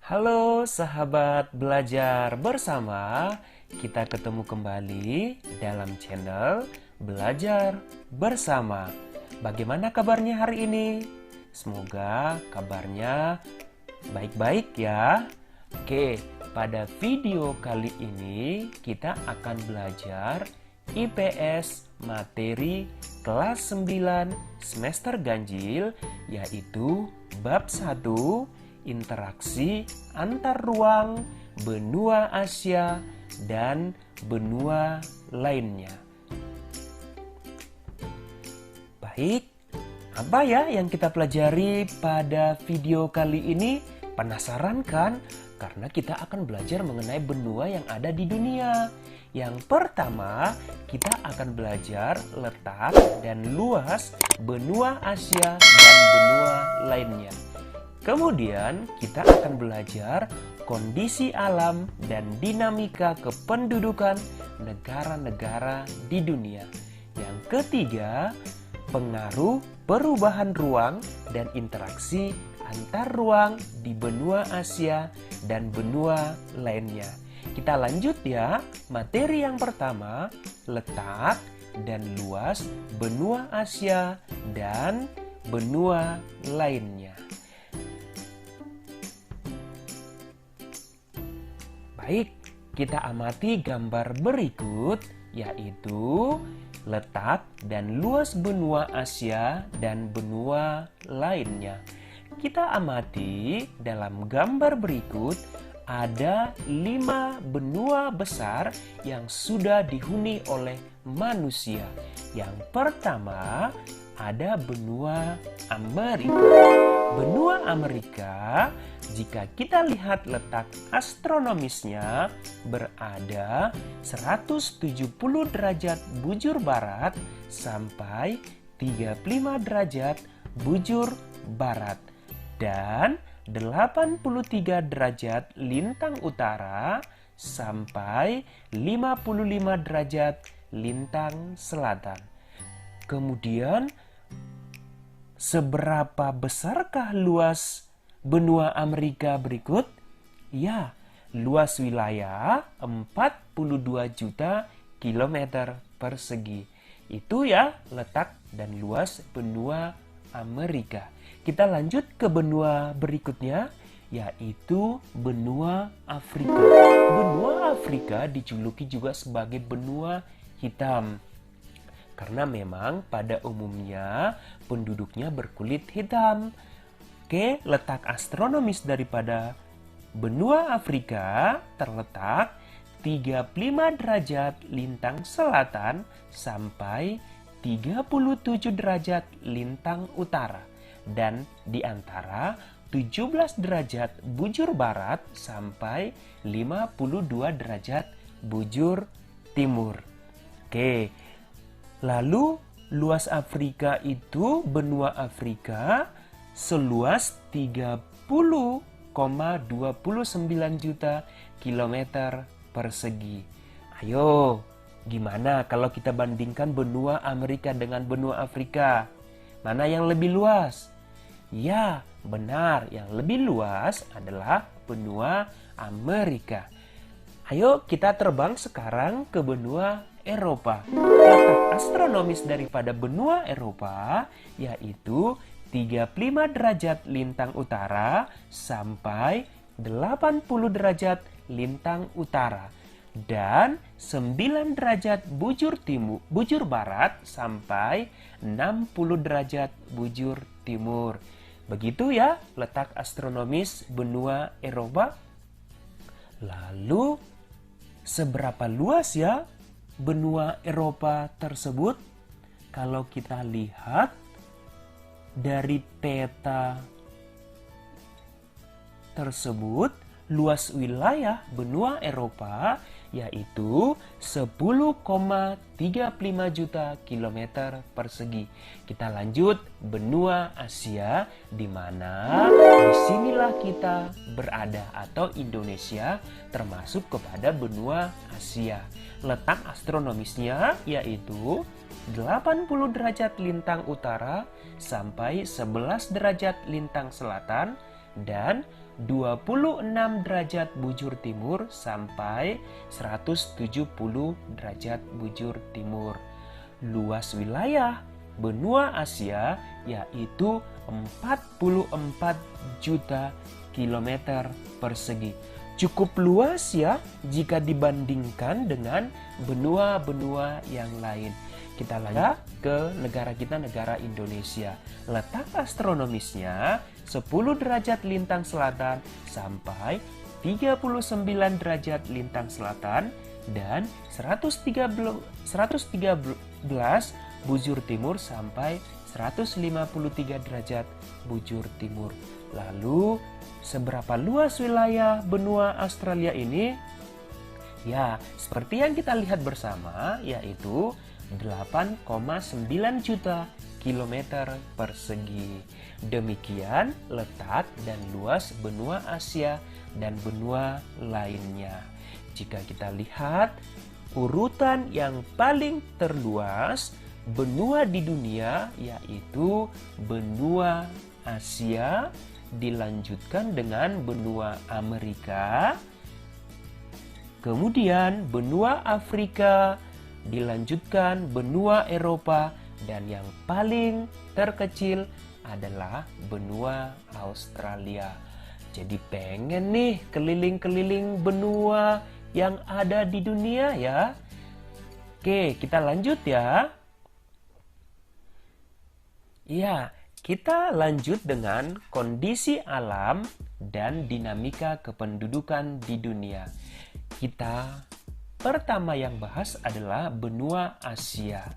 Halo sahabat belajar bersama, kita ketemu kembali dalam channel Belajar Bersama. Bagaimana kabarnya hari ini? Semoga kabarnya baik-baik ya. Oke, pada video kali ini kita akan belajar IPS materi kelas 9 semester ganjil, yaitu bab 1 interaksi antar ruang benua Asia dan benua lainnya. Baik, apa ya yang kita pelajari pada video kali ini? Penasaran kan? Karena kita akan belajar mengenai benua yang ada di dunia. Yang pertama, kita akan belajar letak dan luas benua Asia dan benua lainnya. Kemudian kita akan belajar kondisi alam dan dinamika kependudukan negara-negara di dunia. Yang ketiga, pengaruh perubahan ruang dan interaksi antar ruang di benua Asia dan benua lainnya. Kita lanjut ya, materi yang pertama, letak dan luas benua Asia dan benua lainnya. Baik, kita amati gambar berikut, yaitu letak dan luas benua Asia dan benua lainnya. Kita amati dalam gambar berikut, ada 5 benua besar yang sudah dihuni oleh manusia. Yang pertama, ada benua Amerika. Benua Amerika, jika kita lihat letak astronomisnya, berada 170 derajat bujur barat sampai 35 derajat bujur barat dan 83 derajat lintang utara sampai 55 derajat lintang selatan. Kemudian, seberapa besarkah luas benua Amerika berikut? Ya, luas wilayah 42 juta kilometer persegi. Itu ya letak dan luas benua Amerika. Kita lanjut ke benua berikutnya, yaitu benua Afrika. Benua Afrika dijuluki juga sebagai benua hitam, karena memang pada umumnya penduduknya berkulit hitam. Oke, letak astronomis daripada benua Afrika terletak 35 derajat lintang selatan sampai 37 derajat lintang utara dan di antara 17 derajat bujur barat sampai 52 derajat bujur timur. Oke, lalu luas Afrika itu benua Afrika seluas 30,29 juta kilometer persegi. Ayo, gimana kalau kita bandingkan benua Amerika dengan benua Afrika? Mana yang lebih luas? Ya, benar, yang lebih luas adalah benua Amerika. Ayo kita terbang sekarang ke benua Eropa. Letak astronomis daripada benua Eropa yaitu 35 derajat lintang utara sampai 80 derajat lintang utara dan 9 derajat bujur barat sampai 60 derajat bujur timur. Begitu ya letak astronomis benua Eropa. Lalu seberapa luas ya benua Eropa tersebut? Kalau kita lihat dari peta tersebut, luas wilayah benua Eropa yaitu 10,35 juta kilometer persegi. Kita lanjut benua Asia, di mana disinilah kita berada atau Indonesia termasuk kepada benua Asia. Letak astronomisnya yaitu 80 derajat lintang utara sampai 11 derajat lintang selatan dan 26 derajat bujur timur sampai 170 derajat bujur timur. Luas wilayah benua Asia yaitu 44 juta kilometer persegi. Cukup luas ya jika dibandingkan dengan benua-benua yang lain. Kita lanjut ke negara kita, negara Indonesia. Letak astronomisnya 10 derajat lintang selatan sampai 39 derajat lintang selatan dan 113 bujur timur sampai 153 derajat bujur timur. Lalu, seberapa luas wilayah benua Australia ini? Ya, seperti yang kita lihat bersama, yaitu 8,9 juta kilometer persegi. Demikian letak dan luas benua Asia dan benua lainnya. Jika kita lihat urutan yang paling terluas benua di dunia, yaitu benua Asia, dilanjutkan dengan benua Amerika, kemudian benua Afrika, dilanjutkan benua Eropa, dan yang paling terkecil adalah benua Australia. Jadi pengen nih keliling-keliling benua yang ada di dunia ya. Oke, kita lanjut ya. Ya, kita lanjut dengan kondisi alam dan dinamika kependudukan di dunia. Kita pertama yang bahas adalah benua Asia.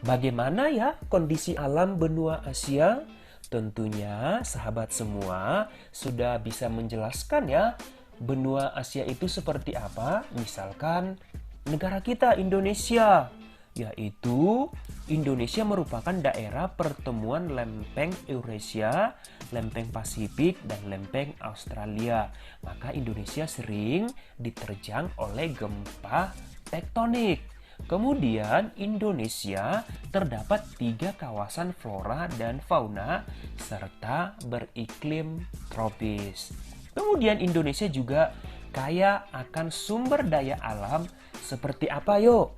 Bagaimana ya kondisi alam benua Asia? Tentunya sahabat semua sudah bisa menjelaskan ya benua Asia itu seperti apa. Misalkan negara kita Indonesia, yaitu Indonesia merupakan daerah pertemuan lempeng Eurasia, lempeng Pasifik, dan lempeng Australia. Maka Indonesia sering diterjang oleh gempa tektonik. Kemudian Indonesia terdapat 3 kawasan flora dan fauna serta beriklim tropis. Kemudian Indonesia juga kaya akan sumber daya alam seperti apa yuk?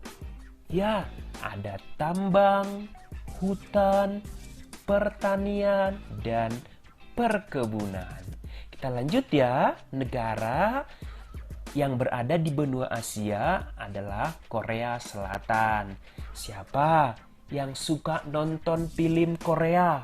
Ya, ada tambang, hutan, pertanian, dan perkebunan. Kita lanjut ya, negara yang berada di benua Asia adalah Korea Selatan. Siapa yang suka nonton film Korea?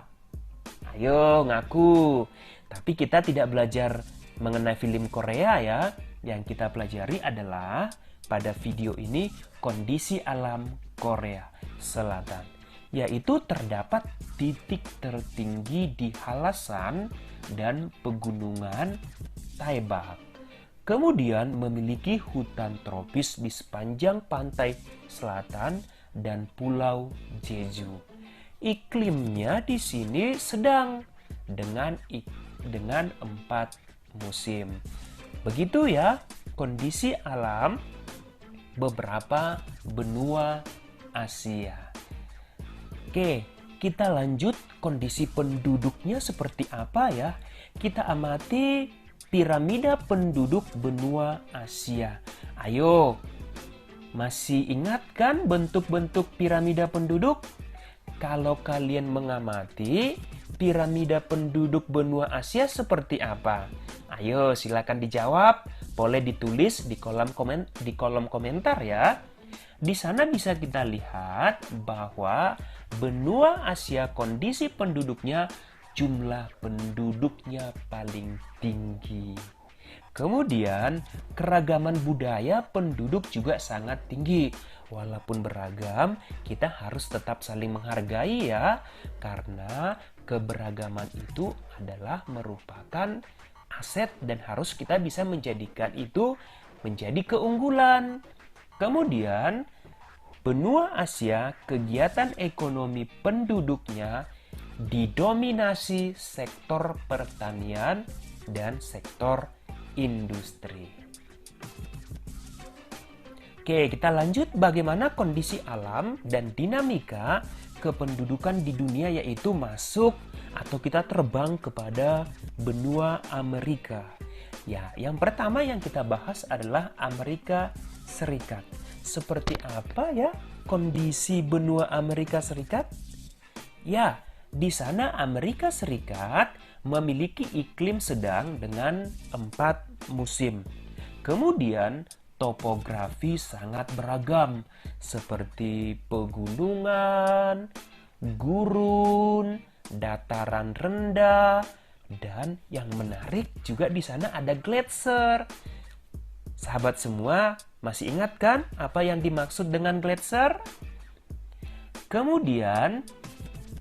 Ayo ngaku. Tapi kita tidak belajar mengenai film Korea ya. Yang kita pelajari adalah pada video ini kondisi alam Korea Selatan, yaitu terdapat titik tertinggi di Halasan dan pegunungan Taebak. Kemudian memiliki hutan tropis di sepanjang pantai selatan dan pulau Jeju. Iklimnya di sini sedang dengan 4 musim. Begitu ya kondisi alam beberapa benua Asia. Oke, kita lanjut kondisi penduduknya seperti apa ya? Kita amati piramida penduduk benua Asia. Ayo, masih ingat kan bentuk-bentuk piramida penduduk? Kalau kalian mengamati piramida penduduk benua Asia seperti apa? Ayo silakan dijawab, boleh ditulis di kolom komentar ya. Di sana bisa kita lihat bahwa benua Asia kondisi penduduknya, jumlah penduduknya paling tinggi. Kemudian keragaman budaya penduduk juga sangat tinggi. Walaupun beragam, kita harus tetap saling menghargai ya. Karena keberagaman itu adalah merupakan aset dan harus kita bisa menjadikan itu menjadi keunggulan. Kemudian benua Asia kegiatan ekonomi penduduknya didominasi sektor pertanian dan sektor industri. Oke, kita lanjut bagaimana kondisi alam dan dinamika kependudukan di dunia, yaitu masuk atau kita terbang kepada benua Amerika. Ya, yang pertama yang kita bahas adalah Amerika Serikat. Seperti apa ya kondisi benua Amerika Serikat? Ya, di sana Amerika Serikat memiliki iklim sedang dengan 4 musim. Kemudian topografi sangat beragam seperti pegunungan, gurun, dataran rendah, dan yang menarik juga di sana ada gletser. Sahabat semua, masih ingat kan apa yang dimaksud dengan gletser? Kemudian,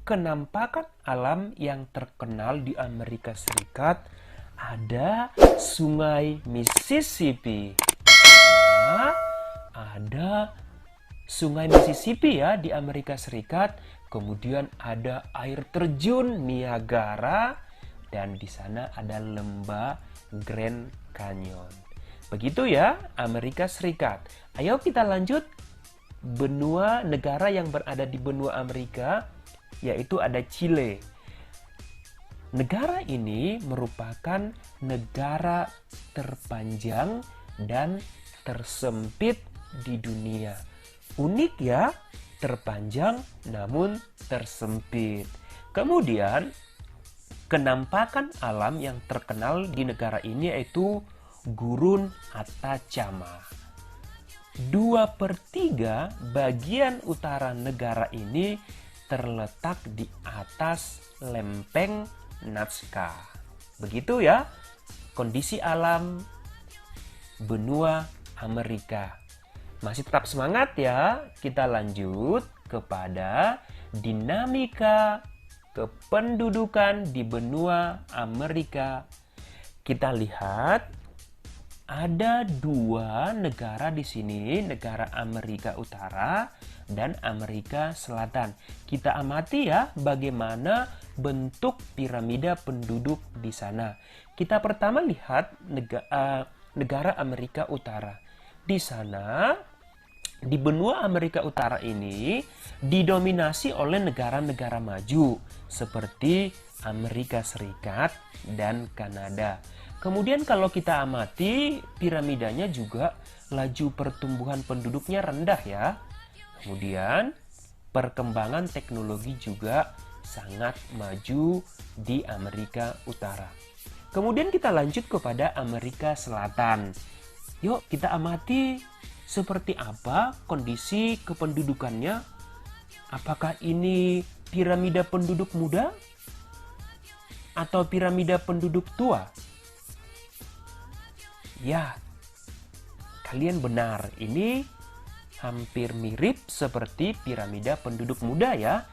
kenampakan alam yang terkenal di Amerika Serikat ada Sungai Mississippi. Nah, ada Sungai Mississippi ya di Amerika Serikat. Kemudian ada air terjun Niagara dan di sana ada lembah Grand Canyon. Begitu ya Amerika Serikat. Ayo kita lanjut. Benua negara yang berada di benua Amerika yaitu ada Chile. Negara ini merupakan negara terpanjang dan tersempit di dunia. Unik ya, terpanjang namun tersempit. Kemudian, kenampakan alam yang terkenal di negara ini yaitu Gurun Atacama. 2/3 bagian utara negara ini terletak di atas lempeng Nazca. Begitu ya kondisi alam benua Amerika. Masih tetap semangat ya. Kita lanjut kepada dinamika kependudukan di benua Amerika. Kita lihat ada 2 negara di sini, negara Amerika Utara dan Amerika Selatan. Kita amati ya bagaimana bentuk piramida penduduk di sana. Kita pertama lihat negara Amerika Utara. Di sana, di benua Amerika Utara ini didominasi oleh negara-negara maju seperti Amerika Serikat dan Kanada. Kemudian kalau kita amati piramidanya juga laju pertumbuhan penduduknya rendah ya. Kemudian perkembangan teknologi juga sangat maju di Amerika Utara. Kemudian kita lanjut kepada Amerika Selatan. Yuk kita amati seperti apa kondisi kependudukannya. Apakah ini piramida penduduk muda atau piramida penduduk tua? Ya, kalian benar. Ini hampir mirip seperti piramida penduduk muda ya.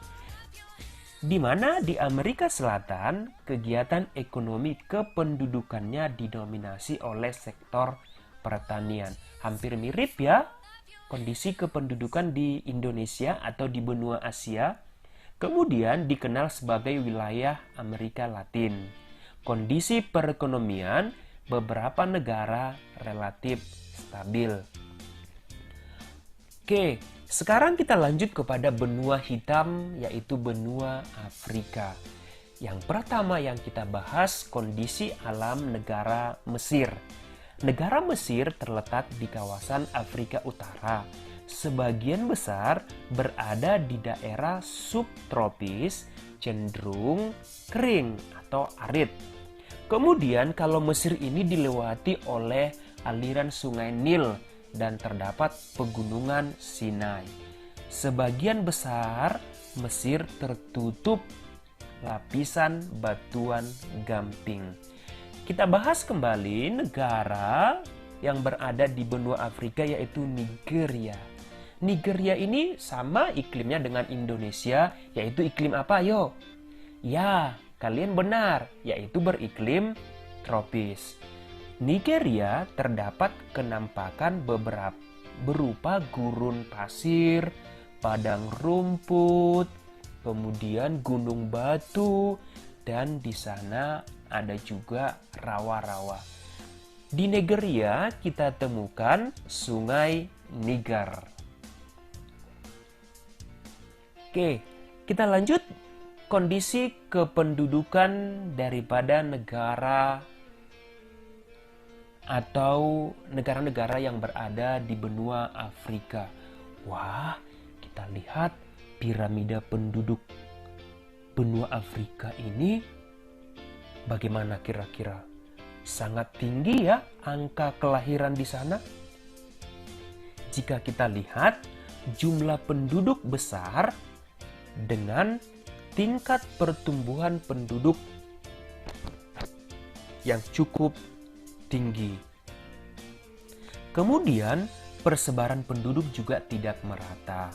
Di mana di Amerika Selatan, kegiatan ekonomi kependudukannya didominasi oleh sektor pertanian. Hampir mirip ya kondisi kependudukan di Indonesia atau di benua Asia. Kemudian dikenal sebagai wilayah Amerika Latin. Kondisi perekonomian beberapa negara relatif stabil. Oke, sekarang kita lanjut kepada benua hitam, yaitu benua Afrika. Yang pertama yang kita bahas kondisi alam negara Mesir. Negara Mesir terletak di kawasan Afrika Utara. Sebagian besar berada di daerah subtropis, cenderung kering atau arid. Kemudian kalau Mesir ini dilewati oleh aliran sungai Nil dan terdapat pegunungan Sinai. Sebagian besar Mesir tertutup lapisan batuan gamping. Kita bahas kembali negara yang berada di benua Afrika yaitu Nigeria. Nigeria ini sama iklimnya dengan Indonesia, yaitu iklim apa yo? Ya, kalian benar, yaitu beriklim tropis. Nigeria terdapat kenampakan berupa gurun pasir, padang rumput, kemudian gunung batu, dan di sana ada juga rawa-rawa. Di Nigeria kita temukan sungai Niger. Oke, Kita lanjut kondisi kependudukan daripada negara atau negara-negara yang berada di benua Afrika. Wah, kita lihat piramida penduduk benua Afrika ini bagaimana kira-kira? Sangat tinggi ya angka kelahiran di sana. Jika kita lihat jumlah penduduk besar dengan tingkat pertumbuhan penduduk yang cukup tinggi. Kemudian persebaran penduduk juga tidak merata.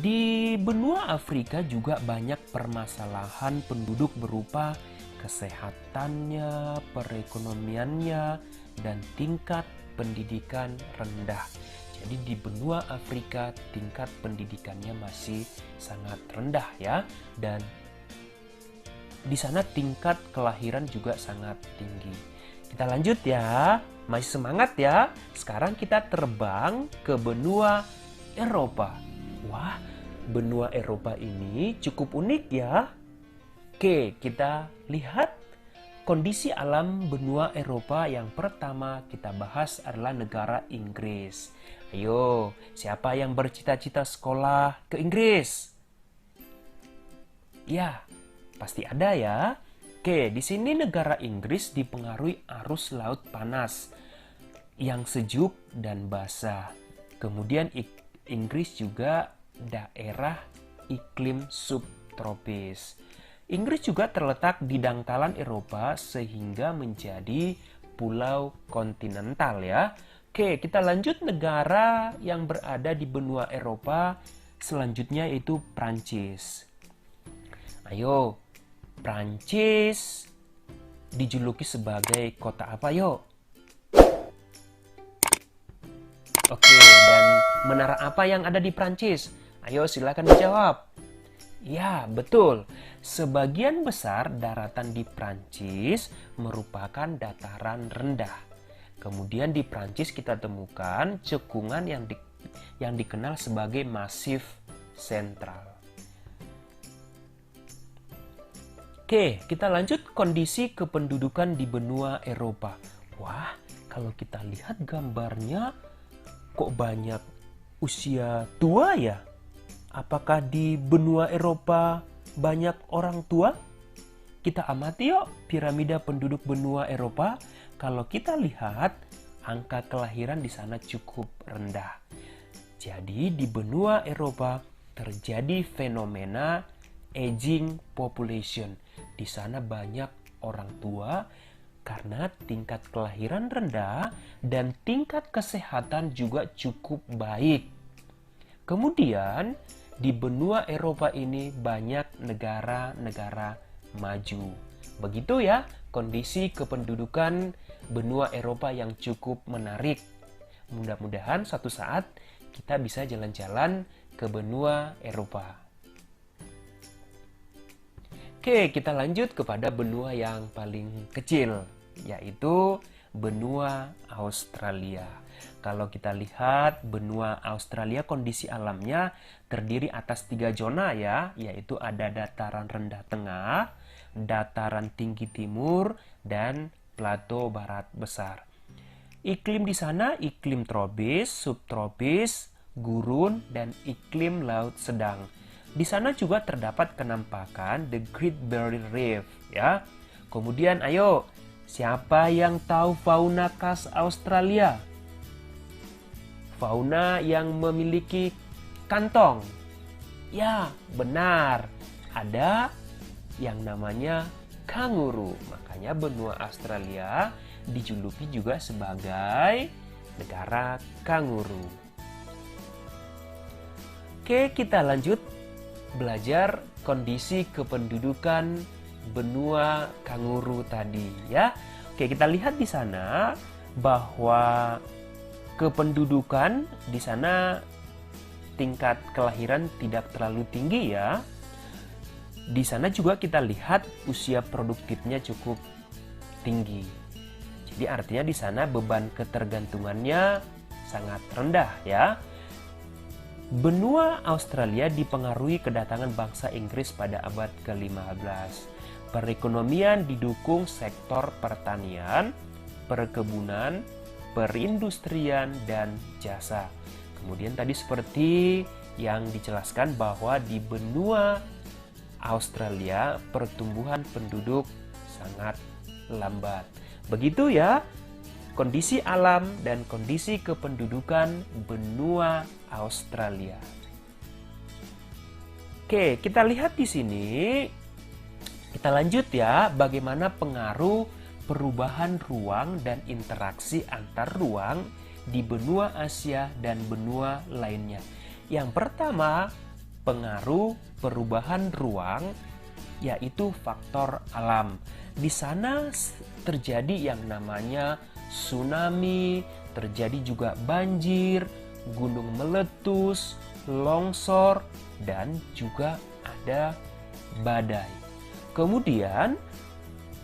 Di benua Afrika juga banyak permasalahan penduduk berupa kesehatannya, perekonomiannya, dan tingkat pendidikan rendah. Jadi di benua Afrika tingkat pendidikannya masih sangat rendah ya, dan di sana tingkat kelahiran juga sangat tinggi. Kita lanjut ya, masih semangat ya. Sekarang kita terbang ke benua Eropa. Wah, benua Eropa ini cukup unik ya. Oke, kita lihat kondisi alam benua Eropa. Yang pertama kita bahas adalah negara Inggris. Ayo, siapa yang bercita-cita sekolah ke Inggris? Ya, pasti ada ya. Oke, di sini negara Inggris dipengaruhi arus laut panas yang sejuk dan basah. Kemudian Inggris juga daerah iklim subtropis. Inggris juga terletak di dangkalan Eropa sehingga menjadi pulau kontinental ya. Oke, kita lanjut negara yang berada di benua Eropa selanjutnya yaitu Prancis. Ayo, Prancis dijuluki sebagai kota apa yuk? Oke, dan menara apa yang ada di Prancis? Ayo silakan dijawab. Ya, betul. Sebagian besar daratan di Prancis merupakan dataran rendah. Kemudian di Prancis kita temukan cekungan yang dikenal sebagai Masif Sentral. Oke, kita lanjut kondisi kependudukan di benua Eropa. Wah, kalau kita lihat gambarnya kok banyak usia tua ya? Apakah di benua Eropa banyak orang tua? Kita amati yuk piramida penduduk benua Eropa. Kalau kita lihat angka kelahiran di sana cukup rendah. Jadi di benua Eropa terjadi fenomena aging population. Di sana banyak orang tua karena tingkat kelahiran rendah dan tingkat kesehatan juga cukup baik. Kemudian di benua Eropa ini banyak negara-negara maju. Begitu ya kondisi kependudukan benua Eropa yang cukup menarik. Mudah-mudahan suatu saat kita bisa jalan-jalan ke benua Eropa. Oke, kita lanjut kepada benua yang paling kecil, yaitu benua Australia. Kalau kita lihat benua Australia, kondisi alamnya terdiri atas 3 zona ya, yaitu ada dataran rendah tengah, dataran tinggi timur, dan plato barat besar. Iklim di sana iklim tropis, subtropis, gurun, dan iklim laut sedang. Di sana juga terdapat kenampakan The Great Barrier Reef ya. Kemudian ayo, siapa yang tahu fauna khas Australia? Fauna yang memiliki kantong. Ya, benar. Ada yang namanya kanguru. Makanya benua Australia dijuluki juga sebagai negara kanguru. Oke, kita lanjut belajar kondisi kependudukan benua kanguru tadi ya. Oke, kita lihat di sana bahwa kependudukan di sana tingkat kelahiran tidak terlalu tinggi ya. Di sana juga kita lihat usia produktifnya cukup tinggi. Jadi artinya di sana beban ketergantungannya sangat rendah ya. Benua Australia dipengaruhi kedatangan bangsa Inggris pada abad ke-15. Perekonomian didukung sektor pertanian, perkebunan, perindustrian, dan jasa. Kemudian tadi seperti yang dijelaskan bahwa di benua Australia pertumbuhan penduduk sangat lambat. Begitu ya kondisi alam dan kondisi kependudukan benua Australia. Oke, kita lihat di sini. Kita lanjut ya, bagaimana pengaruh perubahan ruang dan interaksi antar ruang di benua Asia dan benua lainnya. Yang pertama, pengaruh perubahan ruang yaitu faktor alam. Di sana terjadi yang namanya tsunami, terjadi juga banjir, gunung meletus, longsor, dan juga ada badai. Kemudian,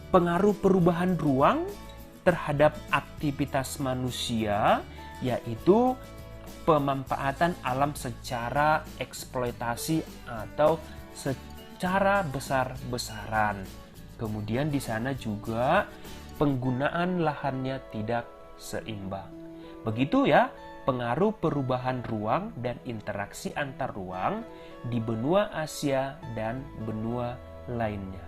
pengaruh perubahan ruang terhadap aktivitas manusia yaitu pemanfaatan alam secara eksploitasi atau secara besar-besaran. Kemudian di sana juga penggunaan lahannya tidak seimbang. Begitu ya, pengaruh perubahan ruang dan interaksi antar ruang di benua Asia dan benua lainnya.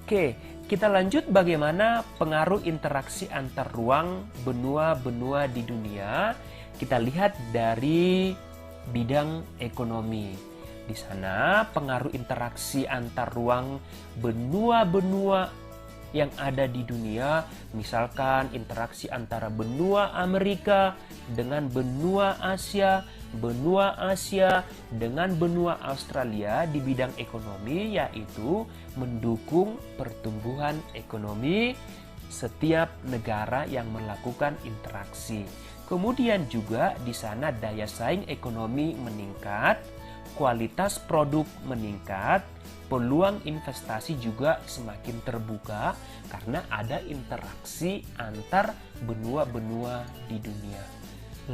Oke, kita lanjut bagaimana pengaruh interaksi antar ruang benua-benua di dunia. Kita lihat dari bidang ekonomi. Di sana pengaruh interaksi antar ruang benua-benua yang ada di dunia, misalkan interaksi antara benua Amerika dengan benua Asia dengan benua Australia di bidang ekonomi, yaitu mendukung pertumbuhan ekonomi setiap negara yang melakukan interaksi. Kemudian juga di sana daya saing ekonomi meningkat, kualitas produk meningkat, peluang investasi juga semakin terbuka karena ada interaksi antar benua-benua di dunia.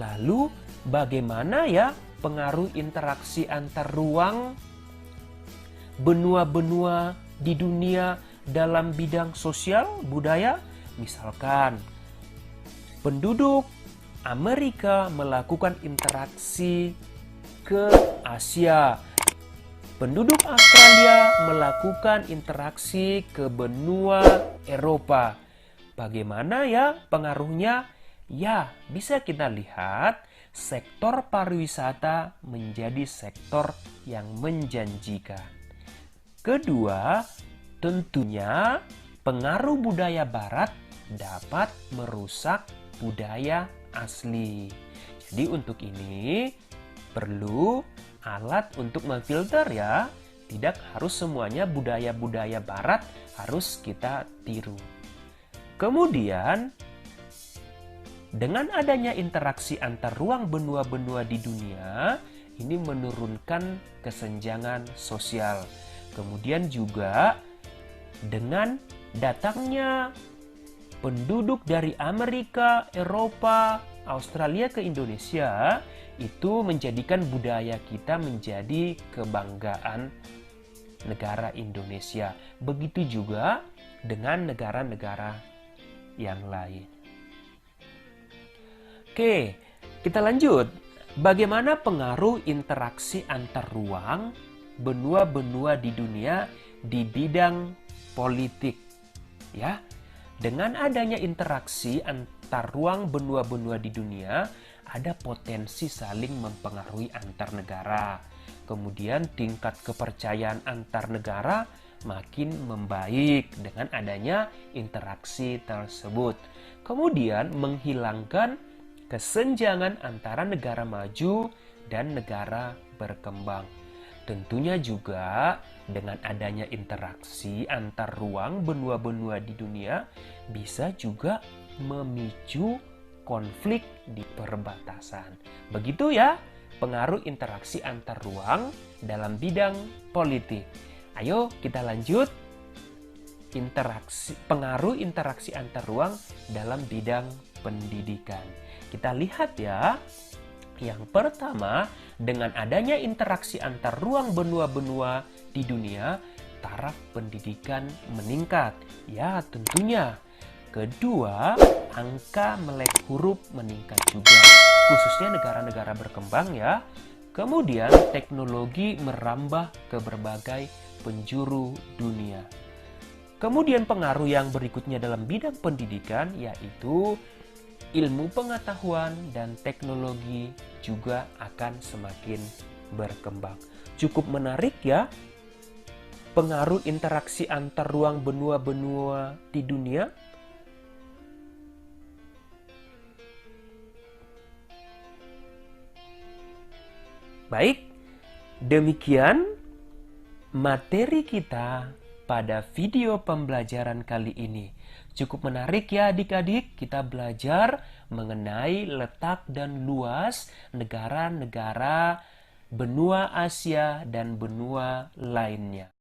Lalu bagaimana ya pengaruh interaksi antar ruang benua-benua di dunia dalam bidang sosial budaya? Misalkan penduduk Amerika melakukan interaksi ke Asia. Penduduk Australia melakukan interaksi ke benua Eropa. Bagaimana ya pengaruhnya? Ya, bisa kita lihat sektor pariwisata menjadi sektor yang menjanjikan. Kedua, tentunya pengaruh budaya barat dapat merusak budaya asli. Jadi untuk ini perlu alat untuk memfilter ya. Tidak harus semuanya budaya-budaya barat harus kita tiru. Kemudian, dengan adanya interaksi antar ruang benua-benua di dunia, ini menurunkan kesenjangan sosial. Kemudian juga dengan datangnya penduduk dari Amerika, Eropa, Australia ke Indonesia, itu menjadikan budaya kita menjadi kebanggaan negara Indonesia. Begitu juga dengan negara-negara yang lain. Oke, kita lanjut. Bagaimana pengaruh interaksi antar ruang benua-benua di dunia di bidang politik? Ya, dengan adanya interaksi antar ruang benua-benua di dunia, ada potensi saling mempengaruhi antar negara. Kemudian tingkat kepercayaan antar negara makin membaik dengan adanya interaksi tersebut. Kemudian menghilangkan kesenjangan antara negara maju dan negara berkembang. Tentunya juga dengan adanya interaksi antar ruang benua-benua di dunia bisa juga memicu konflik di perbatasan. Begitu ya pengaruh interaksi antar ruang dalam bidang politik. Ayo kita lanjut. pengaruh interaksi antar ruang dalam bidang pendidikan. Kita lihat ya. Yang pertama, dengan adanya interaksi antar ruang benua-benua di dunia, taraf pendidikan meningkat. Ya, tentunya. Kedua, angka melek huruf meningkat juga, khususnya negara-negara berkembang ya. Kemudian, teknologi merambah ke berbagai penjuru dunia. Kemudian pengaruh yang berikutnya dalam bidang pendidikan yaitu ilmu pengetahuan dan teknologi juga akan semakin berkembang. Cukup menarik ya, pengaruh interaksi antar ruang benua-benua di dunia. Baik, demikian materi kita pada video pembelajaran kali ini. Cukup menarik ya adik-adik, kita belajar mengenai letak dan luas negara-negara benua Asia dan benua lainnya.